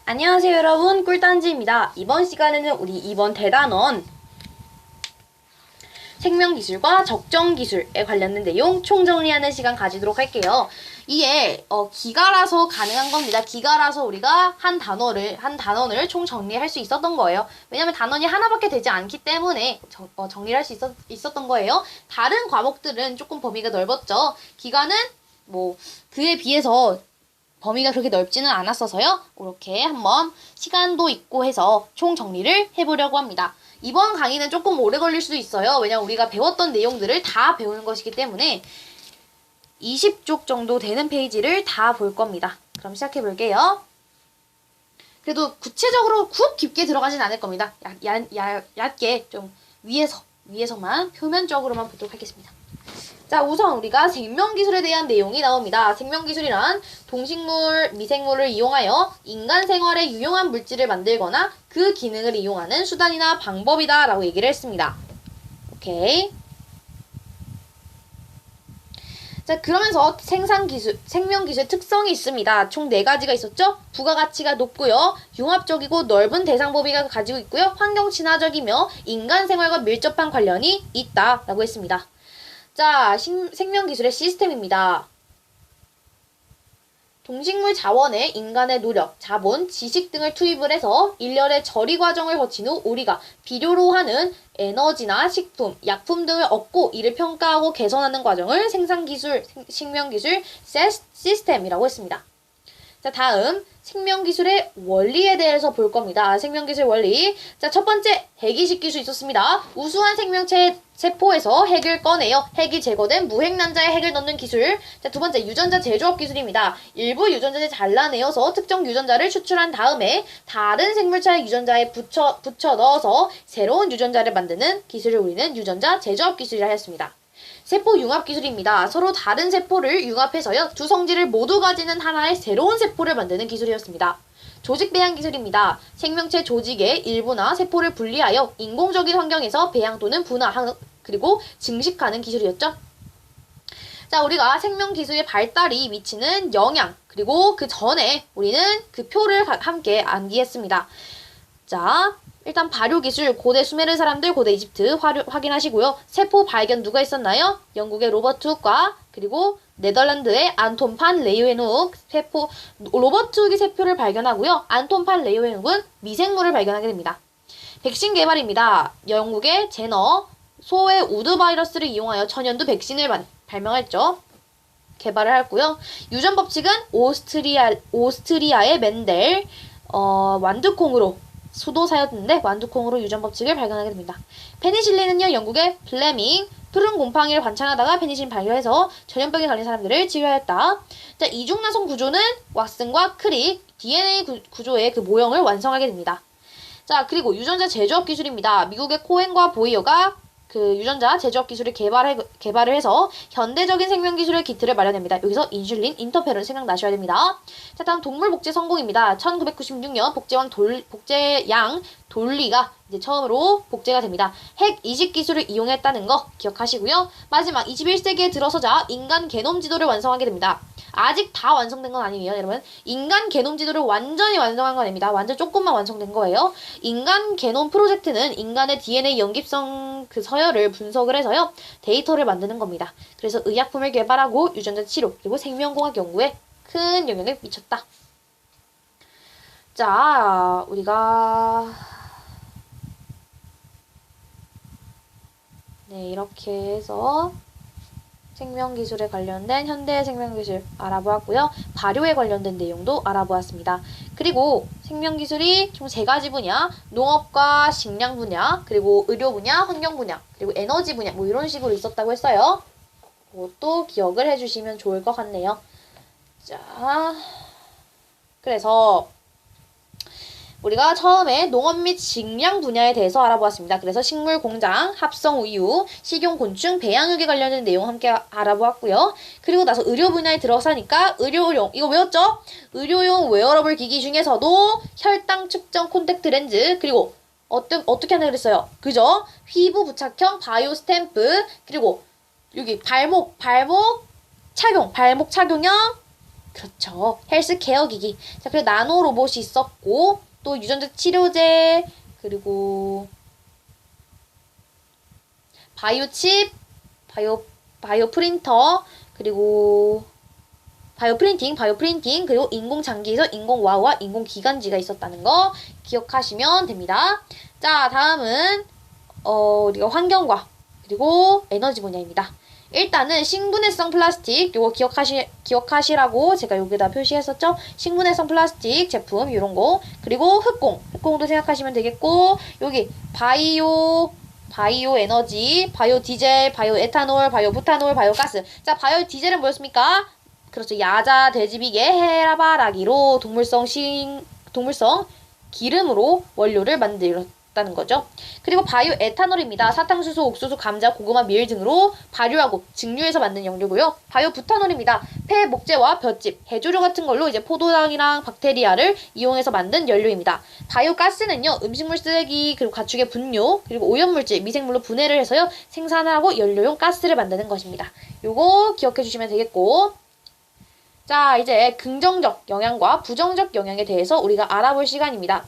안녕하세요 여러분, 꿀단지입니다. 이번 시간에는 우리 이번 대단원 생명기술과 적정기술에 관련된 내용 총정리하는 시간 가지도록 할게요. 이게 기가라서 가능한 겁니다. 기가라서 우리가 한 단원을 총정리할 수 있었던 거예요. 왜냐면 단원이 하나밖에 되지 않기 때문에 정리를 할 수 있었던 거예요. 다른 과목들은 조금 범위가 넓었죠. 기가는 뭐 그에 비해서 범위가 그렇게 넓지는 않았어서요. 이렇게 한번 시간도 있고 해서 총 정리를 해보려고 합니다. 이번 강의는 조금 오래 걸릴 수도 있어요. 왜냐면 우리가 배웠던 내용들을 다 배우는 것이기 때문에 20쪽 정도 되는 페이지를 다 볼 겁니다. 그럼 시작해 볼게요. 그래도 구체적으로 굽 깊게 들어가진 않을 겁니다. 얕게 좀 위에서만 표면적으로만 보도록 하겠습니다. 자, 우선 우리가 생명기술에 대한 내용이 나옵니다. 생명기술이란 동식물, 미생물을 이용하여 인간 생활에 유용한 물질을 만들거나 그 기능을 이용하는 수단이나 방법이다 라고 얘기를 했습니다. 오케이. 자, 그러면서 생명기술의 특성이 있습니다. 총 4가지가 있었죠? 부가가치가 높고요. 융합적이고 넓은 대상 범위가 가지고 있고요. 환경 친화적이며 인간 생활과 밀접한 관련이 있다라고 했습니다. 자, 생명기술의 시스템입니다. 동식물 자원에 인간의 노력, 자본, 지식 등을 투입을 해서 일련의 처리 과정을 거친 후 우리가 필요로 하는 에너지나 식품, 약품 등을 얻고 이를 평가하고 개선하는 과정을 생명기술 시스템이라고 했습니다. 자, 다음 생명기술의 원리에 대해서 볼 겁니다. 생명기술 원리. 자, 첫 번째, 핵이 시킬 수 있었습니다. 우수한 생명체 세포에서 핵을 꺼내요. 핵이 제거된 무핵난자의 핵을 넣는 기술. 자, 두 번째, 유전자 제조업 기술입니다. 일부 유전자를 잘라내어서 특정 유전자를 추출한 다음에 다른 생물체의 유전자에 붙여 넣어서 새로운 유전자를 만드는 기술을 우리는 유전자 제조업 기술이라 했습니다. 세포 융합 기술입니다. 서로 다른 세포를 융합해서요. 두 성질을 모두 가지는 하나의 새로운 세포를 만드는 기술이었습니다. 조직 배양 기술입니다. 생명체 조직의 일부나 세포를 분리하여 인공적인 환경에서 배양 또는 분화 그리고 증식하는 기술이었죠. 자, 우리가 생명기술의 발달이 미치는 영향 그리고 그 전에 우리는 그 표를 함께 암기했습니다. 자, 일단 발효기술, 고대 수메르 사람들, 고대 이집트 확인하시고요. 세포 발견 누가 있었나요? 영국의 로버트 훅과 그리고 네덜란드의 안톤 판 레euwenhoek 로버트 훅이 세포를 발견하고요. 안톤 판 레euwenhoek은 미생물을 발견하게 됩니다. 백신 개발입니다. 영국의 제너, 소의 우드 바이러스를 이용하여 천연두 백신을 발명했죠. 개발을 했고요. 유전 법칙은 오스트리아의 맨델, 완두콩으로 수도사였는데 완두콩으로 유전 법칙을 발견하게 됩니다. 페니실린은요, 영국의 플레밍, 푸른 곰팡이를 관찰하다가 페니실린 발견해서 전염병에 걸린 사람들을 치료하였다. 자, 이중나선 구조는 왓슨과 crick, DNA 구조의 그 모형을 완성하게 됩니다. 자, 그리고 유전자 제조업 기술입니다. 미국의 코헨과 보이어가 그 유전자 제조업 기술을 개발을 해서 현대적인 생명기술의 기틀을 마련합니다. 여기서 인슐린, 인터페론 생각나셔야 됩니다. 자, 다음 동물 복제 성공입니다. 1996년 복제양 돌리가 이제 처음으로 복제가 됩니다. 핵 이식 기술을 이용했다는 거 기억하시고요. 마지막 21세기에 들어서자 인간 게놈 지도를 완성하게 됩니다. 아직 다 완성된 건 아니에요, 여러분. 인간 게놈 지도를 완전히 완성한 건 아닙니다. 완전 조금만 완성된 거예요. 인간 게놈 프로젝트는 인간의 DNA 연깁성 그 서열을 분석을 해서요, 데이터를 만드는 겁니다. 그래서 의약품을 개발하고 유전자 치료, 그리고 생명공학 연구에 큰 영향을 미쳤다. 자, 우리가 네, 이렇게 해서 생명기술에 관련된 현대 생명기술 알아보았고요. 발효에 관련된 내용도 알아보았습니다. 그리고 생명기술이 총 3가지 분야, 농업과 식량 분야, 그리고 의료 분야, 환경 분야, 그리고 에너지 분야, 뭐 이런 식으로 있었다고 했어요. 그것도 기억을 해주시면 좋을 것 같네요. 자, 그래서 우리가 처음에 농업 및 식량 분야에 대해서 알아보았습니다. 그래서 식물 공장, 합성 우유, 식용 곤충, 배양육에 관련된 내용 함께 알아보았고요. 그리고 나서 의료 분야에 들어서니까 의료용, 이거 외웠죠? 의료용 웨어러블 기기 중에서도 혈당 측정 콘택트 렌즈, 그리고 어떻게 하나 그랬어요? 그죠? 피부 부착형 바이오 스탬프, 그리고 여기 발목 착용형 그렇죠. 헬스케어 기기. 자, 그리고 나노 로봇이 있었고, 또 유전자 치료제, 그리고 바이오칩, 바이오 프린터, 그리고 바이오 프린팅, 그리고 인공 장기에서 인공 와우와 인공 기관지가 있었다는 거 기억하시면 됩니다. 자, 다음은 우리가 환경과 그리고 에너지 분야입니다. 일단은 식분해성 플라스틱, 요거 기억하시라고 제가 여기다 표시했었죠? 식분해성 플라스틱 제품, 요런 거. 그리고 흑공도 생각하시면 되겠고, 여기 바이오 에너지, 바이오 디젤, 바이오 에탄올, 바이오 부탄올, 바이오 가스. 자, 바이오 디젤은 뭐였습니까? 그렇죠. 야자, 돼지비계, 해라바라기로 동물성 기름으로 원료를 만들었다는 거죠. 그리고 바이오 에탄올입니다. 사탕수수, 옥수수, 감자, 고구마, 밀 등으로 발효하고 증류해서 만든 연료고요. 바이오 부탄올입니다. 폐, 목재와 볏짚, 해조류 같은 걸로 이제 포도당이랑 박테리아를 이용해서 만든 연료입니다. 바이오 가스는요, 음식물 쓰레기, 그리고 가축의 분뇨, 그리고 오염물질, 미생물로 분해를 해서요, 생산하고 연료용 가스를 만드는 것입니다. 요거 기억해 주시면 되겠고, 자, 이제 긍정적 영향과 부정적 영향에 대해서 우리가 알아볼 시간입니다.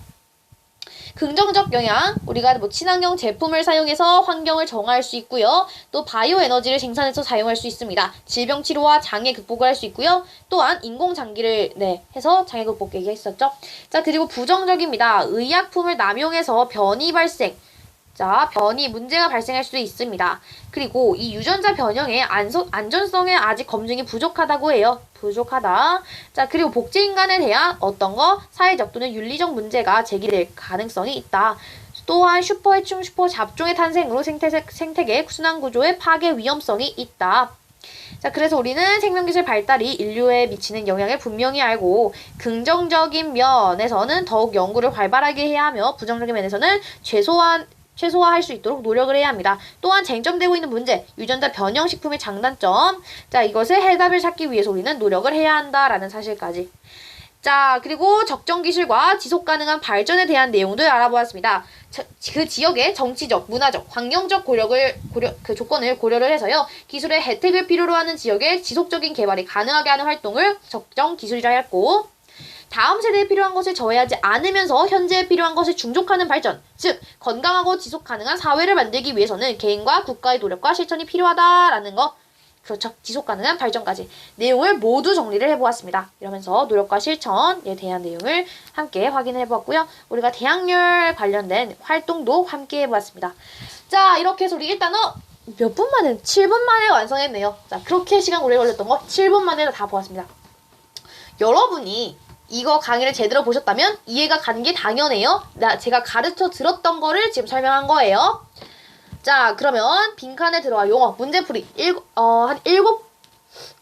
긍정적 영향, 우리가 뭐 친환경 제품을 사용해서 환경을 정화할 수 있고요. 또 바이오 에너지를 생산해서 사용할 수 있습니다. 질병 치료와 장애 극복을 할 수 있고요. 또한 인공 장기를 해서 장애 극복 얘기했었죠. 자, 그리고 부정적입니다. 의약품을 남용해서 변이 발생. 자, 문제가 발생할 수도 있습니다. 그리고 이 유전자 변형의 안전성에 아직 검증이 부족하다고 해요. 부족하다. 자, 그리고 복제인간에 대한 어떤 거 사회적 또는 윤리적 문제가 제기될 가능성이 있다. 또한 슈퍼해충, 슈퍼잡종의 탄생으로 생태계 순환 구조의 파괴 위험성이 있다. 자, 그래서 우리는 생명기술 발달이 인류에 미치는 영향을 분명히 알고 긍정적인 면에서는 더욱 연구를 활발하게 해야 하며 부정적인 면에서는 최소화할 수 있도록 노력을 해야 합니다. 또한 쟁점되고 있는 문제, 유전자 변형 식품의 장단점, 자, 이것을 해답을 찾기 위해서 우리는 노력을 해야 한다라는 사실까지. 자, 그리고 적정 기술과 지속 가능한 발전에 대한 내용들 알아보았습니다. 그 지역의 정치적, 문화적, 환경적 조건을 고려를 해서요, 기술의 혜택을 필요로 하는 지역의 지속적인 개발이 가능하게 하는 활동을 적정 기술이라 했고, 다음 세대에 필요한 것을 저해하지 않으면서 현재에 필요한 것을 충족하는 발전, 즉 건강하고 지속 가능한 사회를 만들기 위해서는 개인과 국가의 노력과 실천이 필요하다라는 거, 그렇죠. 지속 가능한 발전까지 내용을 모두 정리를 해보았습니다. 이러면서 노력과 실천에 대한 내용을 함께 확인을 해보았고요. 우리가 대학열 관련된 활동도 함께 해보았습니다. 자, 이렇게 해서 우리 일단은 몇 분 만에? 7분 만에 완성했네요. 자, 그렇게 시간 오래 걸렸던 거 7분 만에 다 보았습니다. 여러분이 이거 강의를 제대로 보셨다면 이해가 가는 게 당연해요. 제가 가르쳐 들었던 거를 지금 설명한 거예요. 자, 그러면 빈칸에 들어와 용어 문제풀이 한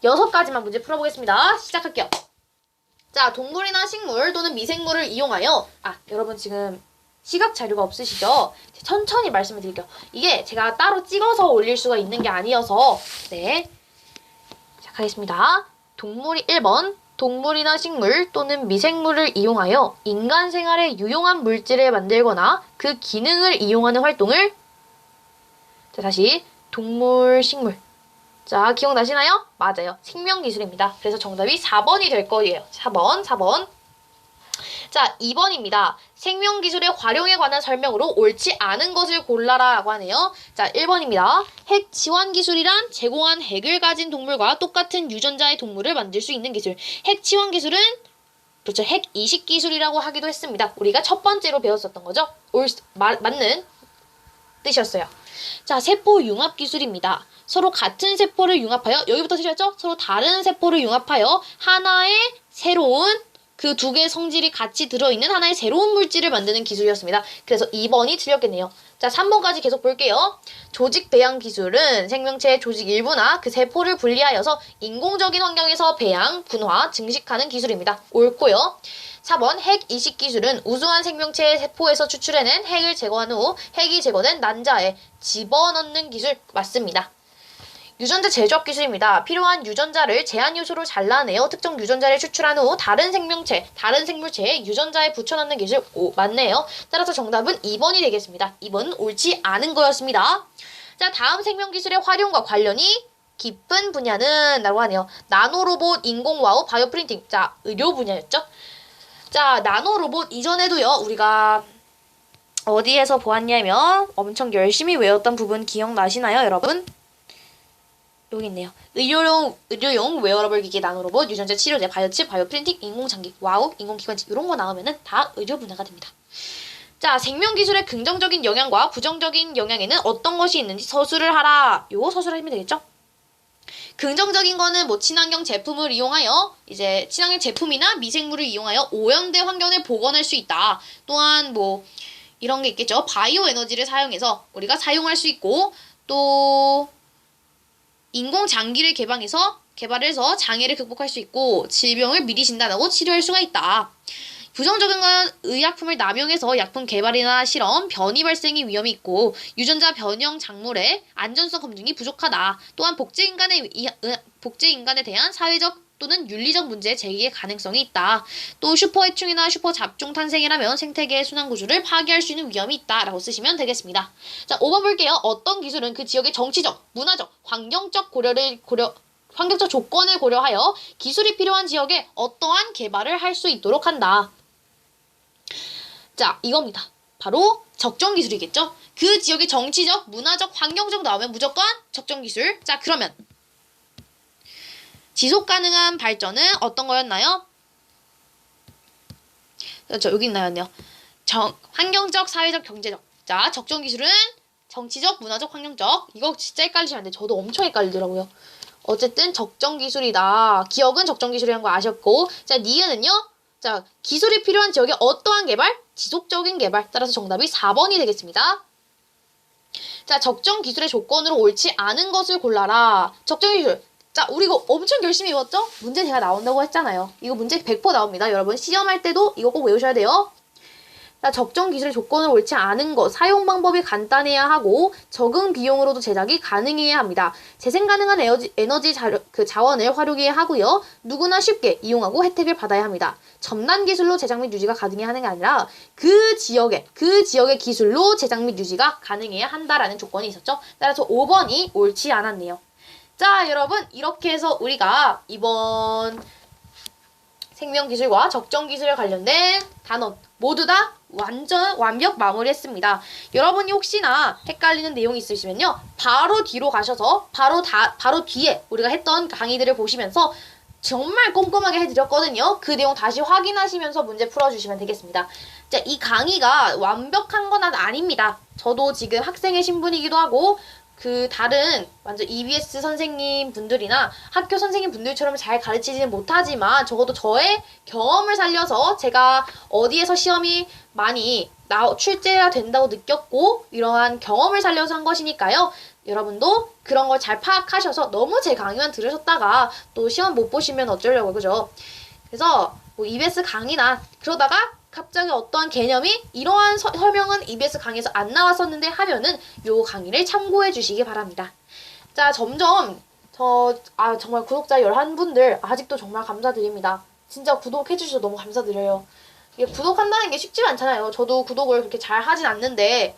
6가지만 문제 풀어보겠습니다. 시작할게요. 자, 동물이나 식물 또는 미생물을 이용하여, 여러분 지금 시각 자료가 없으시죠? 천천히 말씀을 드릴게요. 이게 제가 따로 찍어서 올릴 수가 있는 게 아니어서, 시작하겠습니다. 1번 동물이나 식물 또는 미생물을 이용하여 인간 생활에 유용한 물질을 만들거나 그 기능을 이용하는 활동을, 자, 다시 동물, 식물. 자, 기억나시나요? 맞아요. 생명기술입니다. 그래서 정답이 4번이 될 거예요. 4번. 자, 2번입니다. 생명기술의 활용에 관한 설명으로 옳지 않은 것을 골라라 라고 하네요. 자, 1번입니다. 핵 치환 기술이란 제공한 핵을 가진 동물과 똑같은 유전자의 동물을 만들 수 있는 기술. 핵 치환 기술은, 그렇죠, 핵 이식 기술이라고 하기도 했습니다. 우리가 첫 번째로 배웠었던 거죠. 맞는 뜻이었어요. 자, 세포 융합 기술입니다. 서로 같은 세포를 융합하여, 여기부터 틀렸죠? 서로 다른 세포를 융합하여 하나의 새로운, 그 두 개의 성질이 같이 들어있는 하나의 새로운 물질을 만드는 기술이었습니다. 그래서 2번이 틀렸겠네요. 자, 3번까지 계속 볼게요. 조직 배양 기술은 생명체의 조직 일부나 그 세포를 분리하여서 인공적인 환경에서 배양, 분화, 증식하는 기술입니다. 옳고요. 4번 핵 이식 기술은 우수한 생명체의 세포에서 추출해낸 핵을 제거한 후 핵이 제거된 난자에 집어넣는 기술. 맞습니다. 유전자 제조합 기술입니다. 필요한 유전자를 제한 요소로 잘라내어 특정 유전자를 추출한 후 다른 생물체에 유전자에 붙여넣는 기술. 맞네요. 따라서 정답은 2번이 되겠습니다. 2번은 옳지 않은 거였습니다. 자, 다음 생명기술의 활용과 관련이 깊은 분야는 라고 하네요. 나노로봇, 인공와우, 바이오 프린팅. 자, 의료 분야였죠? 자, 나노로봇 이전에도요, 우리가 어디에서 보았냐면 엄청 열심히 외웠던 부분 기억나시나요, 여러분? 여기 있네요. 의료용 웨어러블 기기, 나노로봇, 유전자 치료제, 바이오칩, 바이오 프린팅, 인공장기, 와우, 인공기관지 이런 거 나오면은 다 의료 분야가 됩니다. 자, 생명기술의 긍정적인 영향과 부정적인 영향에는 어떤 것이 있는지 서술을 하라. 요거 서술하시면 되겠죠? 긍정적인 거는 뭐 친환경 제품을 이용하여 이제 친환경 제품이나 미생물을 이용하여 오염된 환경을 복원할 수 있다. 또한 뭐 이런 게 있겠죠. 바이오 에너지를 사용해서 우리가 사용할 수 있고 또 인공 장기를 개발해서 장애를 극복할 수 있고 질병을 미리 진단하고 치료할 수가 있다. 부정적인 건 의약품을 남용해서 약품 개발이나 실험, 변이 발생의 위험이 있고 유전자 변형 작물의 안전성 검증이 부족하다. 또한 복제 인간에 대한 사회적 또는 윤리적 문제 제기의 가능성이 있다. 또 슈퍼해충이나 슈퍼잡종 탄생이라면 생태계의 순환 구조를 파괴할 수 있는 위험이 있다라고 쓰시면 되겠습니다. 자, 5번 볼게요. 어떤 기술은 그 지역의 정치적, 문화적, 환경적 조건을 고려하여 기술이 필요한 지역에 어떠한 개발을 할 수 있도록 한다. 자, 이겁니다. 바로 적정기술이겠죠? 그 지역의 정치적, 문화적, 환경적 나오면 무조건 적정기술. 자, 그러면 지속가능한 발전은 어떤 거였나요? 그렇죠. 여기 있나요? 환경적, 사회적, 경제적. 자, 적정기술은 정치적, 문화적, 환경적. 이거 진짜 헷갈리시면 안 돼요. 저도 엄청 헷갈리더라고요. 어쨌든 적정기술이다. 기억은 적정기술이라는 거 아셨고. 자, 니은은요? 자, 기술이 필요한 지역의 어떠한 개발? 지속적인 개발. 따라서 정답이 4번이 되겠습니다. 자, 적정기술의 조건으로 옳지 않은 것을 골라라. 적정기술. 자, 우리 이거 엄청 열심히 외웠죠? 문제 제가 나온다고 했잖아요. 이거 문제 100% 나옵니다. 여러분 시험할 때도 이거 꼭 외우셔야 돼요. 자, 적정 기술의 조건을 옳지 않은 것, 사용 방법이 간단해야 하고 적은 비용으로도 제작이 가능해야 합니다. 재생 가능한 에너지 자원을 활용해야 하고요. 누구나 쉽게 이용하고 혜택을 받아야 합니다. 첨단 기술로 제작 및 유지가 가능해야 하는 게 아니라 그 지역의 기술로 제작 및 유지가 가능해야 한다라는 조건이 있었죠. 따라서 5번이 옳지 않았네요. 자, 여러분 이렇게 해서 우리가 이번 생명기술과 적정기술에 관련된 단원 모두 다 완벽 마무리했습니다. 여러분이 혹시나 헷갈리는 내용이 있으시면요. 바로 뒤로 가셔서 바로 뒤에 우리가 했던 강의들을 보시면서 정말 꼼꼼하게 해드렸거든요. 그 내용 다시 확인하시면서 문제 풀어주시면 되겠습니다. 자, 이 강의가 완벽한 건 아닙니다. 저도 지금 학생의 신분이기도 하고 그 다른 완전 EBS 선생님 분들이나 학교 선생님 분들처럼 잘 가르치지는 못하지만 적어도 저의 경험을 살려서 제가 어디에서 시험이 많이 출제가 된다고 느꼈고 이러한 경험을 살려서 한 것이니까요. 여러분도 그런 걸 잘 파악하셔서 너무 제 강의만 들으셨다가 또 시험 못 보시면 어쩌려고 그죠? 그래서 뭐 EBS 강의나 그러다가 갑자기 어떠한 개념이 이러한 설명은 EBS 강의에서 안 나왔었는데 하면은 요 강의를 참고해 주시기 바랍니다. 자, 점점 정말 구독자 11분들 아직도 정말 감사드립니다. 진짜 구독해 주셔서 너무 감사드려요. 이게 구독한다는 게 쉽지가 않잖아요. 저도 구독을 그렇게 잘 하진 않는데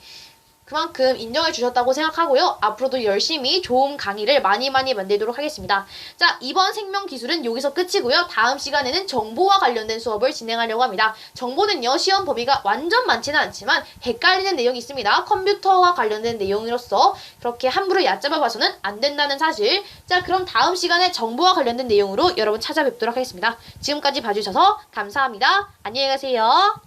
그만큼 인정해 주셨다고 생각하고요. 앞으로도 열심히 좋은 강의를 많이 만들도록 하겠습니다. 자, 이번 생명기술은 여기서 끝이고요. 다음 시간에는 정보와 관련된 수업을 진행하려고 합니다. 정보는요, 시험 범위가 완전 많지는 않지만 헷갈리는 내용이 있습니다. 컴퓨터와 관련된 내용으로서 그렇게 함부로 얕잡아 봐서는 안 된다는 사실. 자, 그럼 다음 시간에 정보와 관련된 내용으로 여러분 찾아뵙도록 하겠습니다. 지금까지 봐주셔서 감사합니다. 안녕히 가세요.